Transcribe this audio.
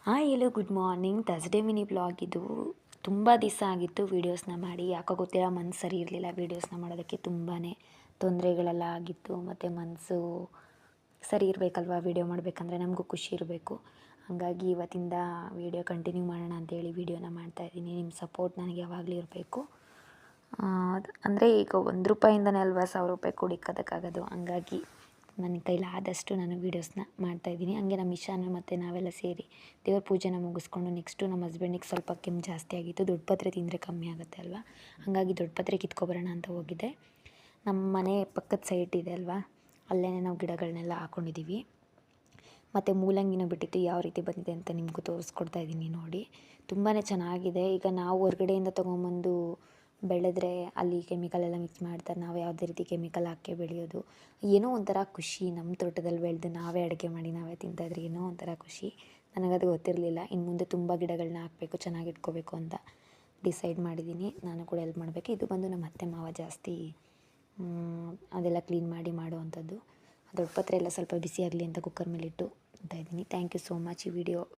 Hi hello good morning. Thursday mini blog ಇದು. ತುಂಬ ದಿವಸ ಆಗಿತ್ತು ವೀಡಿಯೋಸ್ನ ಮಾಡಿ, ಯಾಕೋ ಗೊತ್ತಿಲ್ಲ ಮನಸ್ಸು ಸರಿ ಇರಲಿಲ್ಲ ವೀಡಿಯೋಸ್ನ ಮಾಡೋದಕ್ಕೆ. ತುಂಬಾ ತೊಂದರೆಗಳೆಲ್ಲ ಆಗಿತ್ತು, ಮತ್ತು ಮನಸ್ಸು ಸರಿ ಇರಬೇಕಲ್ವ, ವೀಡಿಯೋ ಮಾಡಬೇಕಂದ್ರೆ ನಮಗೂ ಖುಷಿ ಇರಬೇಕು. ಹಾಗಾಗಿ ಇವತ್ತಿಂದ ವೀಡಿಯೋ ಕಂಟಿನ್ಯೂ ಮಾಡೋಣ ಅಂತೇಳಿ ವೀಡಿಯೋನ ಮಾಡ್ತಾಯಿದ್ದೀನಿ. ನಿಮ್ಮ ಸಪೋರ್ಟ್ ನನಗೆ ಯಾವಾಗಲೂ ಇರಬೇಕು. ಅಂದರೆ ಈಗ ₹1 ಅಲ್ವಾ ₹1000 ಕೂಡಿಕ್ಕೋದಕ್ಕಾಗೋದು. ಹಂಗಾಗಿ ನನ್ನ ಕೈಲಾದಷ್ಟು ನಾನು ವೀಡಿಯೋಸ್ನ ಮಾಡ್ತಾಯಿದ್ದೀನಿ. ಹಂಗೆ ನಮ್ಮ ಇಶಾನು ಮತ್ತು ನಾವೆಲ್ಲ ಸೇರಿ ದೇವ್ರ ಪೂಜೆನ ಮುಗಿಸ್ಕೊಂಡು ನೆಕ್ಸ್ಟು ನಮ್ಮ ಹಸ್ಬೆಂಡಿಗೆ ಸ್ವಲ್ಪ ಕೆಮ್ಮು ಜಾಸ್ತಿ ಆಗಿತ್ತು. ದೊಡ್ಡ ಪತ್ರೆ ತಿಂದರೆ ಕಮ್ಮಿ ಆಗುತ್ತೆ ಅಲ್ವಾ, ಹಾಗಾಗಿ ದೊಡ್ಡ ಪತ್ರೆ ಕಿತ್ಕೊಬರೋಣ ಅಂತ ಹೋಗಿದ್ದೆ. ನಮ್ಮ ಮನೆ ಪಕ್ಕದ ಸೈಟ್ ಇದೆ ಅಲ್ವಾ, ಅಲ್ಲೇ ನಾವು ಗಿಡಗಳನ್ನೆಲ್ಲ ಹಾಕ್ಕೊಂಡಿದ್ದೀವಿ. ಮತ್ತು ಮೂಲಂಗಿನೂ ಬಿಟ್ಟಿತ್ತು, ಯಾವ ರೀತಿ ಬಂದಿದೆ ಅಂತ ನಿಮಗೂ ತೋರಿಸ್ಕೊಡ್ತಾ ಇದ್ದೀನಿ ನೋಡಿ. ತುಂಬಾ ಚೆನ್ನಾಗಿದೆ. ಈಗ ನಾವು ಹೊರಗಡೆಯಿಂದ ತೊಗೊಂಬಂದು ಬೆಳೆದ್ರೆ ಅಲ್ಲಿ ಕೆಮಿಕಲ್ ಎಲ್ಲ ಮಿಕ್ಸ್ ಮಾಡ್ತಾರೆ. ನಾವು ಯಾವುದೇ ರೀತಿ ಕೆಮಿಕಲ್ ಹಾಕಿ ಬೆಳೆಯೋದು ಏನೋ ಒಂಥರ ಖುಷಿ. ನಮ್ಮ ತೋಟದಲ್ಲಿ ಬೆಳೆದು ನಾವೇ ಅಡುಗೆ ಮಾಡಿ ನಾವೇ ತಿಂತಾಯಿದ್ರೆ ಏನೋ ಒಂಥರ ಖುಷಿ. ನನಗದು ಗೊತ್ತಿರಲಿಲ್ಲ. ಇನ್ನು ಮುಂದೆ ತುಂಬ ಗಿಡಗಳನ್ನ ಹಾಕಬೇಕು, ಚೆನ್ನಾಗಿ ಇಟ್ಕೋಬೇಕು ಅಂತ ಡಿಸೈಡ್ ಮಾಡಿದ್ದೀನಿ. ನಾನು ಕೂಡ ಹೆಲ್ಪ್ ಮಾಡಬೇಕು. ಇದು ಬಂದು ನಮ್ಮ ಅತ್ತೆ ಮಾವ ಜಾಸ್ತಿ ಅದೆಲ್ಲ ಕ್ಲೀನ್ ಮಾಡಿ ಮಾಡುವಂಥದ್ದು. ದೊಡ್ಡ ಪತ್ರೆ ಎಲ್ಲ ಸ್ವಲ್ಪ ಬಿಸಿಯಾಗಲಿ ಅಂತ ಕುಕ್ಕರ್ ಮೇಲಿಟ್ಟು ಅಂತ ಇದ್ದೀನಿ. Thank you so much. ಈ ವಿಡಿಯೋ